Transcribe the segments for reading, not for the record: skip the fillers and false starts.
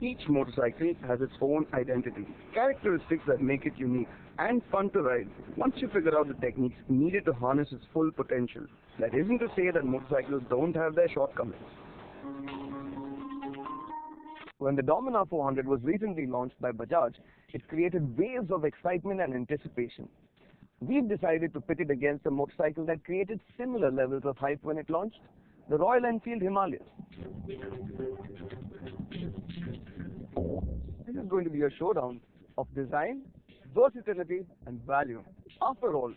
Each motorcycle has its own identity, characteristics that make it unique and fun to ride once you figure out the techniques needed to harness its full potential. That isn't to say that motorcycles don't have their shortcomings. When the Dominar 400 was recently launched by Bajaj, it created waves of excitement and anticipation. We've decided to pit it against a motorcycle that created similar levels of hype when it launched, the Royal Enfield Himalayan. This is going to be a showdown of design, versatility and value. After all,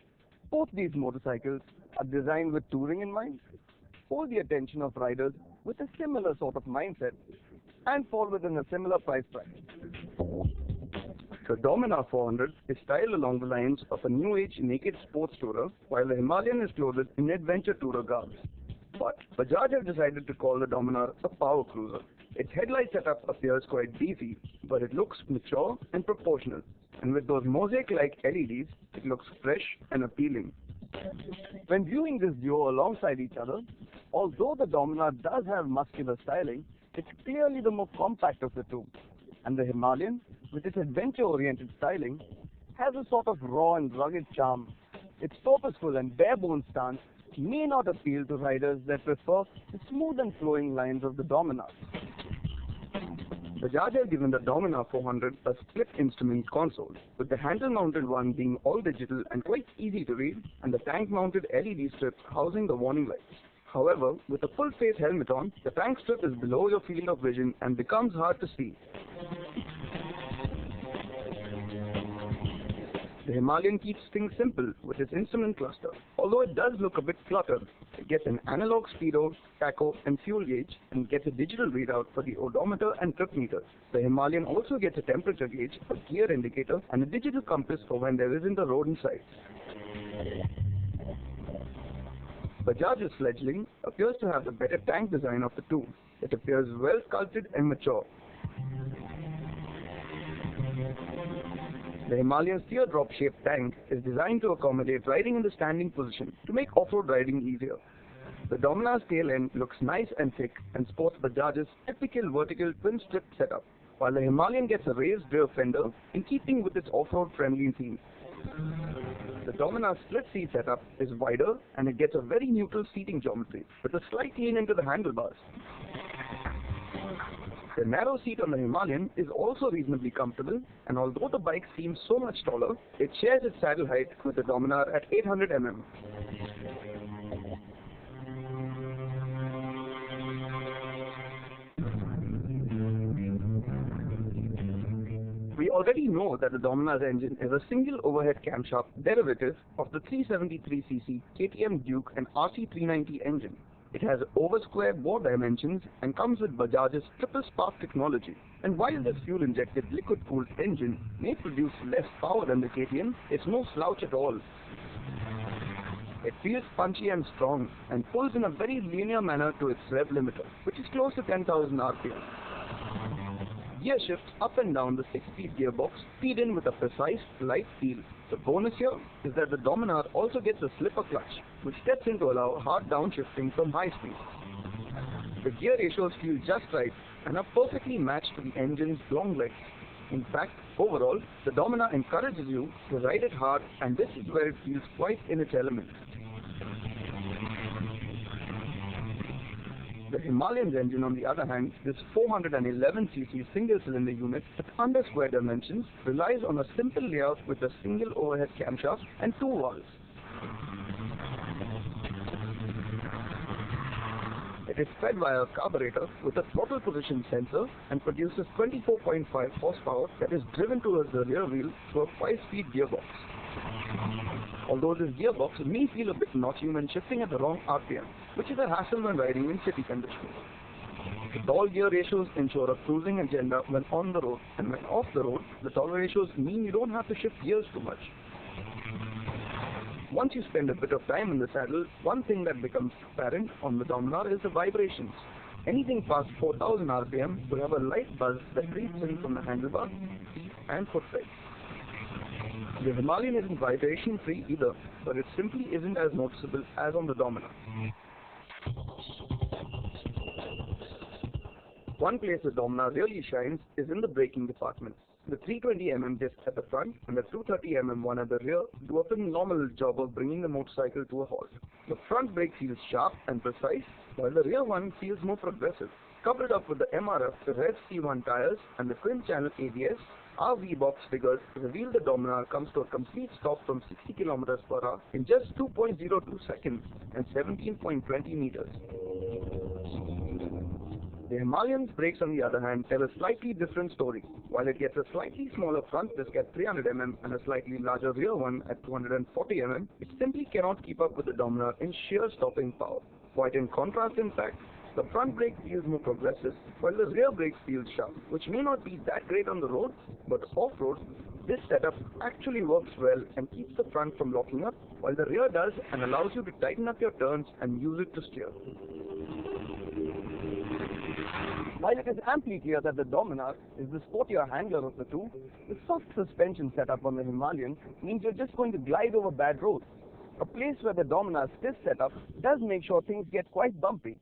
both these motorcycles are designed with touring in mind, hold the attention of riders with a similar sort of mindset, and fall within a similar price bracket. The Dominar 400 is styled along the lines of a new age naked sports tourer, while the Himalayan is clothed in adventure tourer garbs. But Bajaj have decided to call the Dominar a power cruiser. Its headlight setup appears quite beefy, but it looks mature and proportional. And with those mosaic-like LEDs, it looks fresh and appealing. When viewing this duo alongside each other, although the Dominar does have muscular styling, it's clearly the more compact of the two. And the Himalayan, with its adventure-oriented styling, has a sort of raw and rugged charm. Its purposeful and bare-bones stance may not appeal to riders that prefer the smooth and flowing lines of the Dominar. Bajaj have given the Dominar 400 a split instrument console, with the handle-mounted one being all digital and quite easy to read, and the tank-mounted LED strip housing the warning lights. However, with a full-face helmet on, the tank strip is below your field of vision and becomes hard to see. The Himalayan keeps things simple with its instrument cluster. Although it does look a bit cluttered, it gets an analog speedo, tacho and fuel gauge and gets a digital readout for the odometer and trip meter. The Himalayan also gets a temperature gauge, a gear indicator and a digital compass for when there isn't a road in sight. Bajaj's fledgling appears to have the better tank design of the two. It appears well sculpted and mature. The Himalayan's teardrop-shaped tank is designed to accommodate riding in the standing position to make off-road riding easier. The Dominar's tail end looks nice and thick and sports Bajaj's typical vertical twin-strip setup, while the Himalayan gets a raised rear fender in keeping with its off-road friendly theme. The Dominar's split seat setup is wider and it gets a very neutral seating geometry with a slight lean into the handlebars. The narrow seat on the Himalayan is also reasonably comfortable, and although the bike seems so much taller, it shares its saddle height with the Dominar at 800 mm. We already know that the Dominar's engine is a single overhead camshaft derivative of the 373cc KTM Duke and RC390 engine. It has over-square bore dimensions and comes with Bajaj's triple spark technology. And while this fuel-injected liquid-cooled engine may produce less power than the KTM, it's no slouch at all. It feels punchy and strong and pulls in a very linear manner to its rev limiter, which is close to 10,000 RPM. Gear shifts up and down the 6-speed gearbox feed in with a precise, light feel. The bonus here is that the Dominar also gets a slipper clutch, which steps in to allow hard downshifting from high speed. The gear ratios feel just right and are perfectly matched to the engine's long legs. In fact, overall, the Dominar encourages you to ride it hard, and this is where it feels quite in its element. The Himalayan's engine, on the other hand, this 411cc single-cylinder unit at under square dimensions relies on a simple layout with a single overhead camshaft and two valves. It is fed via a carburetor with a throttle position sensor and produces 24.5 horsepower that is driven towards the rear wheel through a 5-speed gearbox. Although this gearbox may feel a bit notchy when shifting at the wrong RPM, which is a hassle when riding in city conditions. The tall gear ratios ensure a cruising agenda when on the road, and when off the road, the tall ratios mean you don't have to shift gears too much. Once you spend a bit of time in the saddle, one thing that becomes apparent on the Dominar is the vibrations. Anything past 4,000 RPM will have a light buzz that creeps in from the handlebar, seat and foot pegs. The Himalayan isn't vibration-free either, but it simply isn't as noticeable as on the Dominar. One place the Dominar really shines is in the braking department. The 320mm disc at the front and the 230mm one at the rear do a phenomenal job of bringing the motorcycle to a halt. The front brake feels sharp and precise, while the rear one feels more progressive. Coupled up with the MRF, the Rev C1 tires and the twin-channel ABS, our V-Box figures reveal the Dominar comes to a complete stop from 60 km per hour in just 2.02 seconds and 17.20 meters. The Himalayan's brakes, on the other hand, tell a slightly different story. While it gets a slightly smaller front disc at 300mm and a slightly larger rear one at 240mm, it simply cannot keep up with the Dominar in sheer stopping power. Quite in contrast, in fact, the front brake feels more progressive, while the rear brake feels sharp, which may not be that great on the road, but off-road, this setup actually works well and keeps the front from locking up, while the rear does and allows you to tighten up your turns and use it to steer. While it is amply clear that the Dominar is the sportier handler of the two, the soft suspension setup on the Himalayan means you're just going to glide over bad roads. A place where the Dominar's stiff setup does make sure things get quite bumpy.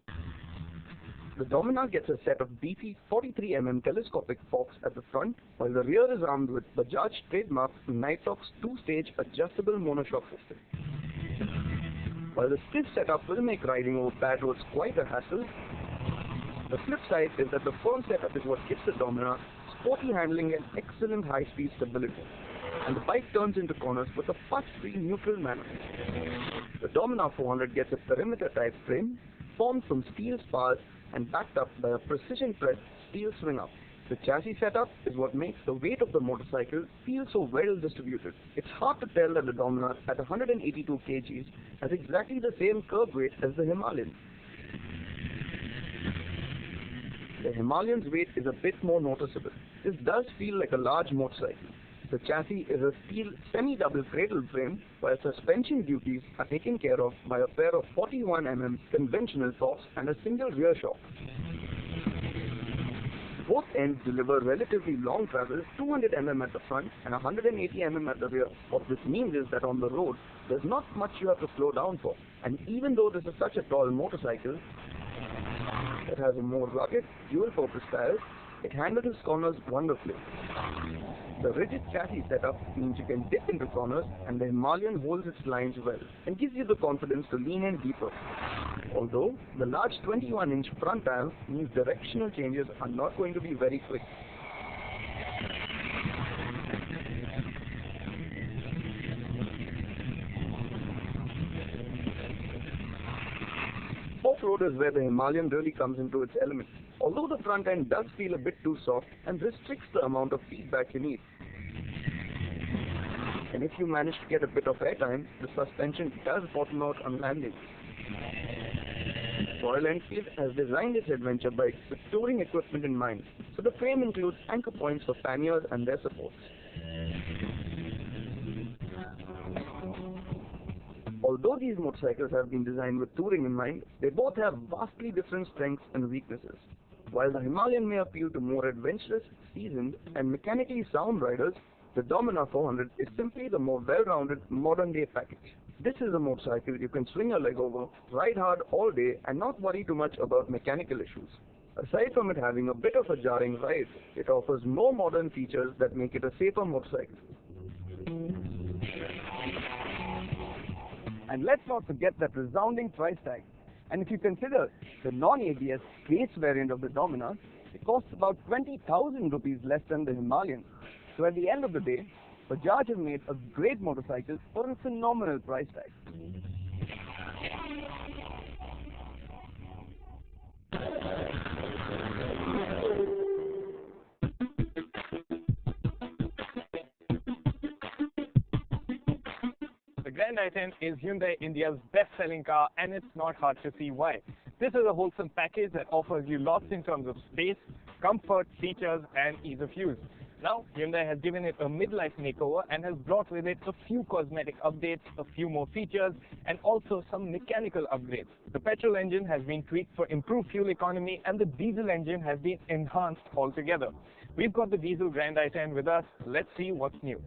The Dominar gets a set of beefy 43mm telescopic forks at the front, while the rear is armed with Bajaj trademark Nitrox 2-stage adjustable monoshock system. While the stiff setup will make riding over bad roads quite a hassle, the flip side is that the firm setup is what gives the Dominar sporty handling and excellent high-speed stability, and the bike turns into corners with a fuss-free neutral manner. The Dominar 400 gets a perimeter-type frame formed from steel spars and backed up by a precision-pressed steel swing-up. The chassis setup is what makes the weight of the motorcycle feel so well distributed. It's hard to tell that the Dominar at 182 kgs has exactly the same curb weight as the Himalayan. The Himalayan's weight is a bit more noticeable. This does feel like a large motorcycle. The chassis is a steel semi-double cradle frame, while suspension duties are taken care of by a pair of 41mm conventional forks and a single rear shock. Both ends deliver relatively long travel, 200mm at the front and 180mm at the rear. What this means is that on the road, there's not much you have to slow down for. And even though this is such a tall motorcycle, it has a more rugged, dual-purpose tires, it handles corners wonderfully. The rigid chassis setup means you can dip into corners, and the Himalayan holds its lines well and gives you the confidence to lean in deeper. Although the large 21-inch front tire means directional changes are not going to be very quick. Off-road is where the Himalayan really comes into its element. Although the front end does feel a bit too soft and restricts the amount of feedback you need. And if you manage to get a bit of airtime, the suspension does bottom out on landing. Royal Enfield has designed its adventure bike with touring equipment in mind, so the frame includes anchor points for panniers and their supports. Although these motorcycles have been designed with touring in mind, they both have vastly different strengths and weaknesses. While the Himalayan may appeal to more adventurous, seasoned, and mechanically sound riders, the Dominar 400 is simply the more well-rounded, modern-day package. This is a motorcycle you can swing your leg over, ride hard all day, and not worry too much about mechanical issues. Aside from it having a bit of a jarring ride, it offers more modern features that make it a safer motorcycle. And let's not forget that resounding price tag. And if you consider the non-ABS base variant of the Dominar, it costs about 20,000 rupees less than the Himalayan. So at the end of the day, Bajaj have made a great motorcycle for a phenomenal price tag. The Grand i10 is Hyundai India's best-selling car, and it's not hard to see why. This is a wholesome package that offers you lots in terms of space, comfort, features, and ease of use. Now, Hyundai has given it a midlife makeover and has brought with it a few cosmetic updates, a few more features, and also some mechanical upgrades. The petrol engine has been tweaked for improved fuel economy, and the diesel engine has been enhanced altogether. We've got the diesel Grand i10 with us. Let's see what's new.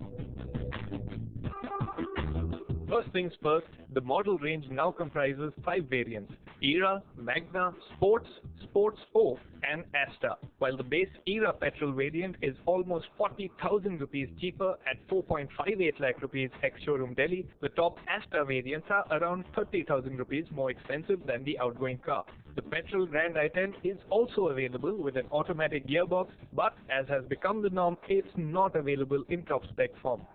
First things first, the model range now comprises 5 variants. Era, Magna, Sports, Sports O, and Asta, while the base Era petrol variant is almost 40,000 rupees cheaper at 4.58 lakh rupees ex-showroom Delhi. The top Asta variants are around 30,000 rupees more expensive than the outgoing car. The petrol Grand i10 is also available with an automatic gearbox, but as has become the norm, it's not available in top spec form.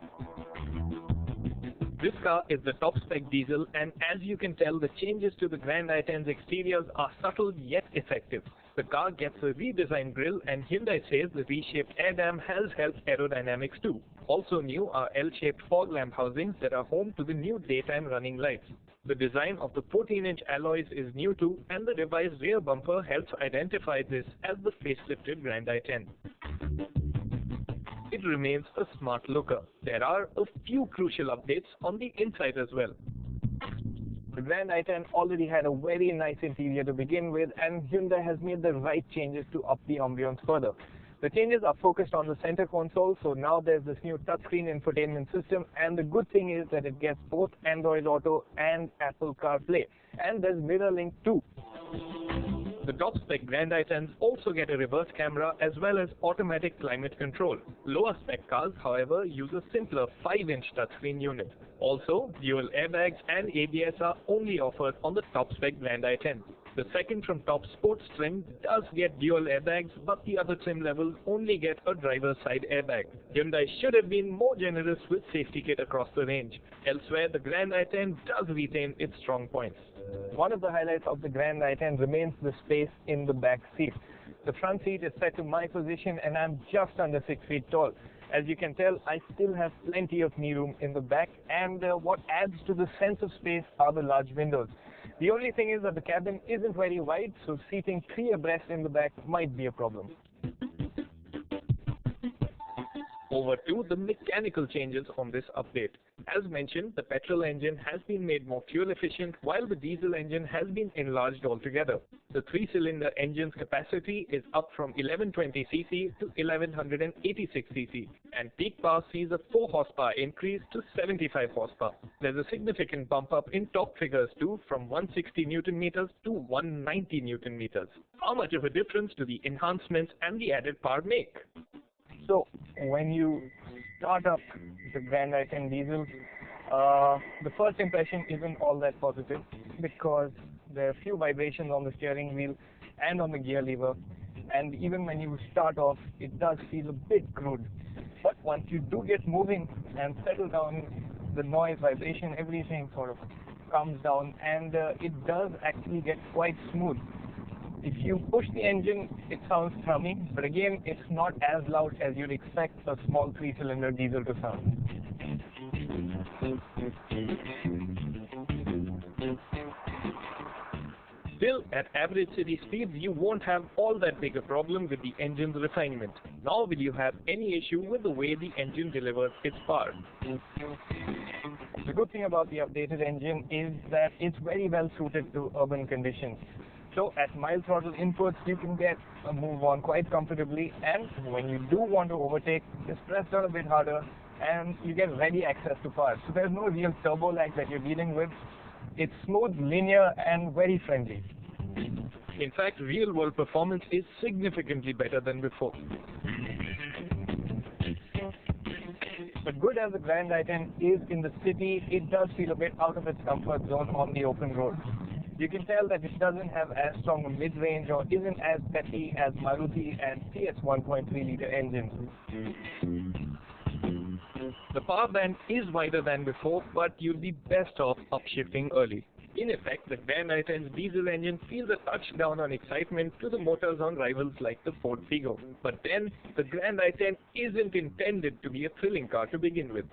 This car is the top spec diesel, and as you can tell, the changes to the Grand i10's exteriors are subtle yet effective. The car gets a redesigned grille, and Hyundai says the reshaped air dam has helped aerodynamics too. Also new are L-shaped fog lamp housings that are home to the new daytime running lights. The design of the 14-inch alloys is new too, and the revised rear bumper helps identify this as the facelifted Grand i10. It remains a smart looker. There are a few crucial updates on the inside as well. The Grand i10 already had a very nice interior to begin with, and Hyundai has made the right changes to up the ambience further. The changes are focused on the center console, so now there's this new touchscreen infotainment system, and the good thing is that it gets both Android Auto and Apple CarPlay, and there's mirror link too. The top spec Grand i10s also get a reverse camera as well as automatic climate control. Lower spec cars, however, use a simpler 5-inch touchscreen unit. Also, dual airbags and ABS are only offered on the top spec Grand i10. The second from top sports trim does get dual airbags, but the other trim levels only get a driver's side airbag. Hyundai should have been more generous with safety kit across the range. Elsewhere, the Grand i10 does retain its strong points. One of the highlights of the Grand i10 remains the space in the back seat. The front seat is set to my position, and I'm just under 6 feet tall. As you can tell, I still have plenty of knee room in the back, and what adds to the sense of space are the large windows. The only thing is that the cabin isn't very wide, so seating 3 abreast in the back might be a problem. Over to the mechanical changes on this update. As mentioned, the petrol engine has been made more fuel efficient, while the diesel engine has been enlarged altogether. The 3-cylinder engine's capacity is up from 1120cc to 1186cc, and peak power sees a 4 horsepower increase to 75 horsepower. There's a significant bump up in torque figures too, from 160 Newton meters to 190 Newton meters. How much of a difference do the enhancements and the added power make? So, when you start up the Grand i10 diesel, the first impression isn't all that positive because there are a few vibrations on the steering wheel and on the gear lever, and even when you start off, it does feel a bit crude. But once you do get moving and settle down, the noise, vibration, everything sort of calms down, and it does actually get quite smooth. If you push the engine, it sounds thrumming, but again, it's not as loud as you'd expect a small 3-cylinder diesel to sound. Still, at average city speeds, you won't have all that big a problem with the engine's refinement, nor will you have any issue with the way the engine delivers its power. The good thing about the updated engine is that it's very well suited to urban conditions. So at mild throttle inputs, you can get a move on quite comfortably, and when you do want to overtake, just press down a bit harder and you get ready access to power. So there's no real turbo lag that you're dealing with. It's smooth, linear, and very friendly. In fact, real-world performance is significantly better than before. But good as the Grand i10 is in the city, it does feel a bit out of its comfort zone on the open road. You can tell that it doesn't have as strong a mid-range or isn't as peppy as Maruti and Fiat's 1.3-litre engines. The power band is wider than before, but you'll be best off upshifting early. In effect, the Grand i10's diesel engine feels a touch down on excitement to the motors on rivals like the Ford Figo. But then, the Grand i10 isn't intended to be a thrilling car to begin with.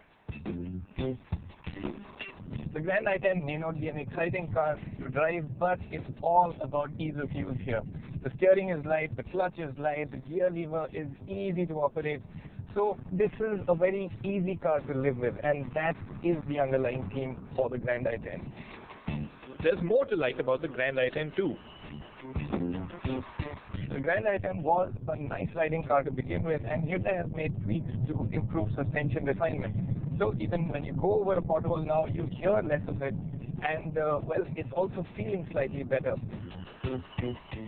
The Grand i10 may not be an exciting car to drive, but it's all about ease of use here. The steering is light, the clutch is light, the gear lever is easy to operate. So this is a very easy car to live with, and that is the underlying theme for the Grand i10. There's more to like about the Grand i10 too. The Grand i10 was a nice riding car to begin with, and Hyundai has made tweaks to improve suspension refinement. So even when you go over a pothole now, you hear less of it, and well, it's also feeling slightly better.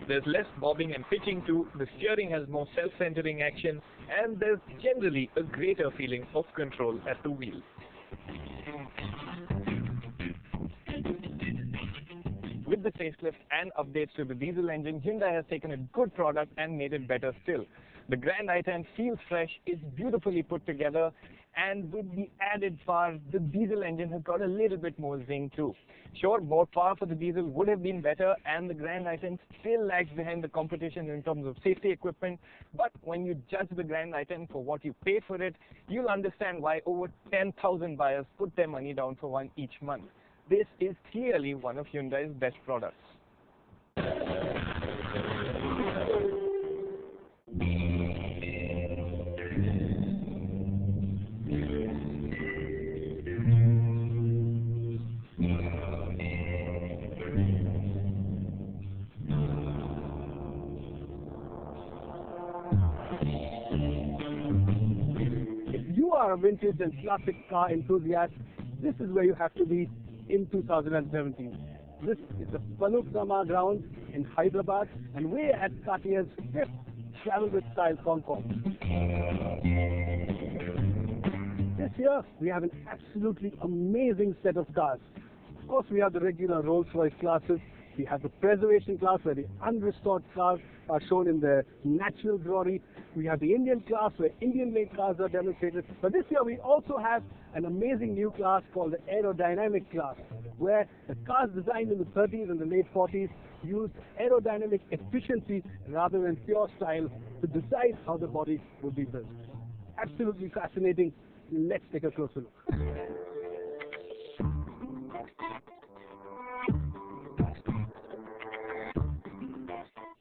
There's less bobbing and pitching too, the steering has more self-centering action, and there's generally a greater feeling of control at the wheel. With the facelift and updates to the diesel engine, Hyundai has taken a good product and made it better still. The Grand i10 feels fresh, is beautifully put together, and with the added power, the diesel engine has got a little bit more zing too. Sure, more power for the diesel would have been better, and the Grand i10 still lags behind the competition in terms of safety equipment, but when you judge the Grand i10 for what you pay for it, you'll understand why over 10,000 buyers put their money down for one each month. This is clearly one of Hyundai's best products. If you are a vintage and classic car enthusiast, this is where you have to be in 2017. This is the Panorama ground in Hyderabad, and we're at Cartier's 5th Travel with Style Concours. This year, we have an absolutely amazing set of cars. Of course, we have the regular Rolls-Royce classes. We have the preservation class where the unrestored cars are shown in their natural glory. We have the Indian class where Indian-made cars are demonstrated. But this year we also have an amazing new class called the aerodynamic class, where the cars designed in the 30s and the late 40s used aerodynamic efficiency rather than pure style to decide how the body would be built. Absolutely fascinating. Let's take a closer look.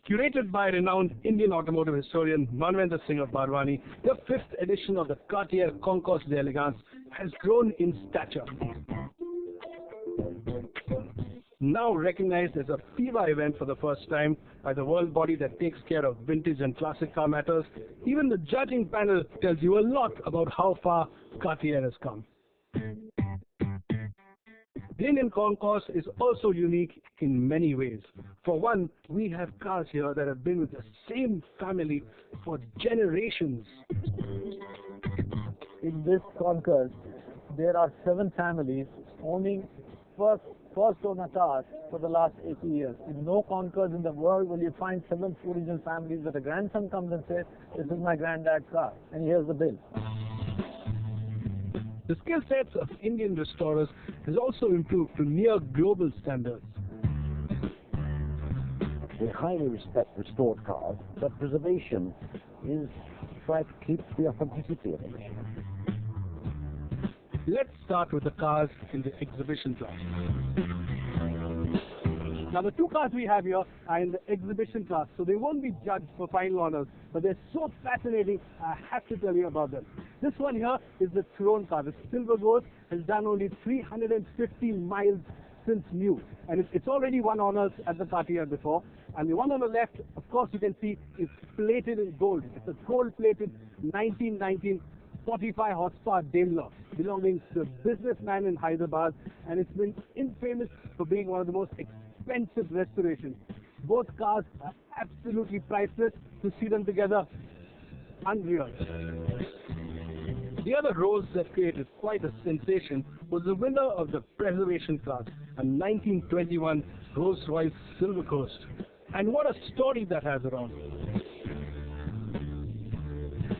Curated by renowned Indian automotive historian Manvendra Singh of Barwani, the 5th edition of the Cartier Concours d'Elegance has grown in stature. Now recognized as a FIBA event for the first time by the world body that takes care of vintage and classic car matters, even the judging panel tells you a lot about how far Cartier has come. The Indian Concours is also unique in many ways. For one, we have cars here that have been with the same family for generations. In this Concours, there are 7 families owning first owner cars for the last 80 years. In no Concours in the world will you find 7 original families that a grandson comes and says, "This is my granddad's car, and here's the bill." The skill sets of Indian restorers has also improved to near global standards. We highly respect restored cars, but preservation is try to keep the authenticity of it. Let's start with the cars in the exhibition class. Now the 2 cars we have here are in the exhibition class, so they won't be judged for final honors, but they're so fascinating, I have to tell you about them. This one here is the Throne car. The Silver Ghost has done only 350 miles since new, and it's already won honors at the Cartier before. And the one on the left, of course you can see, is plated in gold. It's a gold-plated 1919 45 horsepower Daimler belonging to a businessman in Hyderabad, and it's been infamous for being one of the most expensive restorations. Both cars are absolutely priceless. To see them together, unreal. The other Rolls that created quite a sensation was the winner of the preservation class, a 1921 Rolls-Royce Silver Ghost. And what a story that has around it.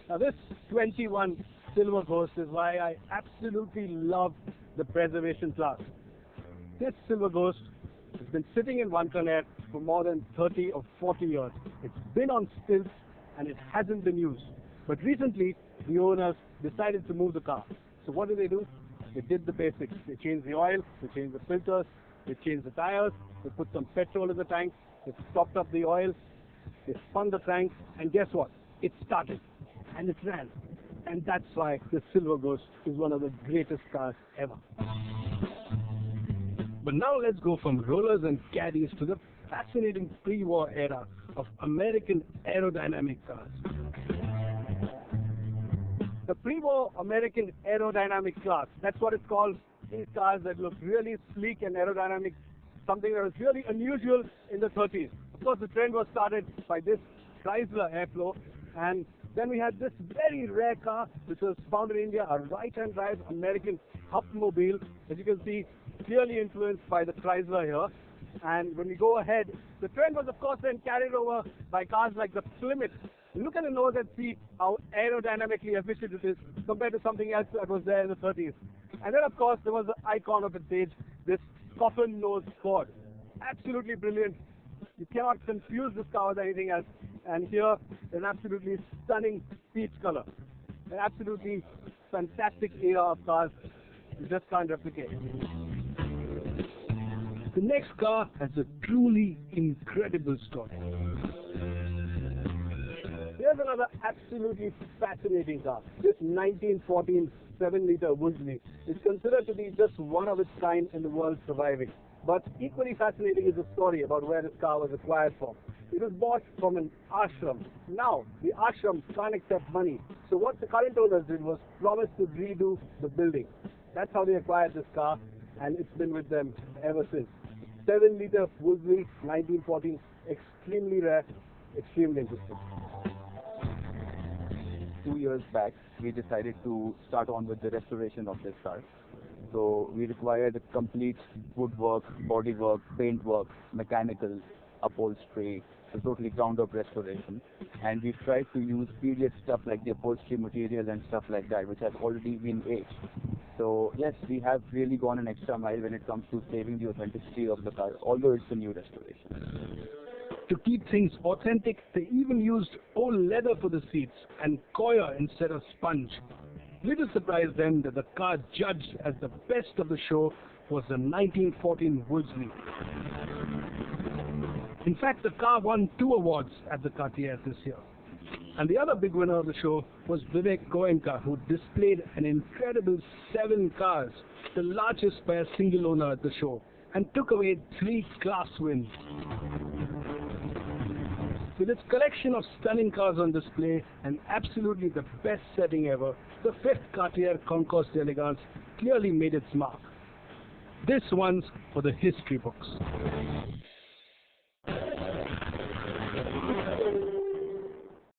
Now this 21 Silver Ghost is why I absolutely love the preservation class. This Silver Ghost has been sitting in Vankaner for more than 30 or 40 years. It's been on stilts and it hasn't been used. But recently, the owners decided to move the car. So what did? They did the basics. They changed the oil, they changed the filters, they changed the tires, they put some petrol in the tank, they topped up the oil, they spun the crank, and guess what? It started and it ran. And that's why the Silver Ghost is one of the greatest cars ever. But now let's go from rollers and caddies to the fascinating pre-war era of American aerodynamic cars. The pre-war American aerodynamic class, that's what it's called, these cars that look really sleek and aerodynamic, something that was really unusual in the 30s. Of course, the trend was started by this Chrysler Airflow, and then we had this very rare car which was found in India, a right-hand drive American Hupmobile, as you can see, clearly influenced by the Chrysler here. And when we go ahead, the trend was of course then carried over by cars like the Plymouth. Look at the nose and see how aerodynamically efficient it is compared to something else that was there in the 30s. And then of course there was the icon of its age, this coffin nose Ford. Absolutely brilliant. You cannot confuse this car with anything else. And here, an absolutely stunning peach color. An absolutely fantastic era of cars you just can't replicate. The next car has a truly incredible story. Here's another absolutely fascinating car. This 1914 7-liter Woolsey is considered to be just one of its kind in the world surviving. But equally fascinating is the story about where this car was acquired from. It was bought from an ashram. Now, the ashram can't accept money. So what the current owners did was promise to redo the building. That's how they acquired this car, and it's been with them ever since. 7-liter Woolsey, 1914, extremely rare, extremely interesting. 2 years back, we decided to start on with the restoration of this car. So we required a complete woodwork, bodywork, paintwork, mechanical, upholstery, a totally ground-up restoration. And we've tried to use period stuff like the upholstery material and stuff like that, which has already been aged. So yes, we have really gone an extra mile when it comes to saving the authenticity of the car, although it's a new restoration. To keep things authentic, they even used old leather for the seats and coir instead of sponge. Little surprise then that the car judged as the best of the show was the 1914 Woolsey. In fact, the car won 2 awards at the Cartier this year. And the other big winner of the show was Vivek Goenka, who displayed an incredible 7 cars, the largest by a single owner at the show, and took away 3 class wins. With its collection of stunning cars on display and absolutely the best setting ever, the 5th Cartier Concours d'Elegance clearly made its mark. This one's for the history books.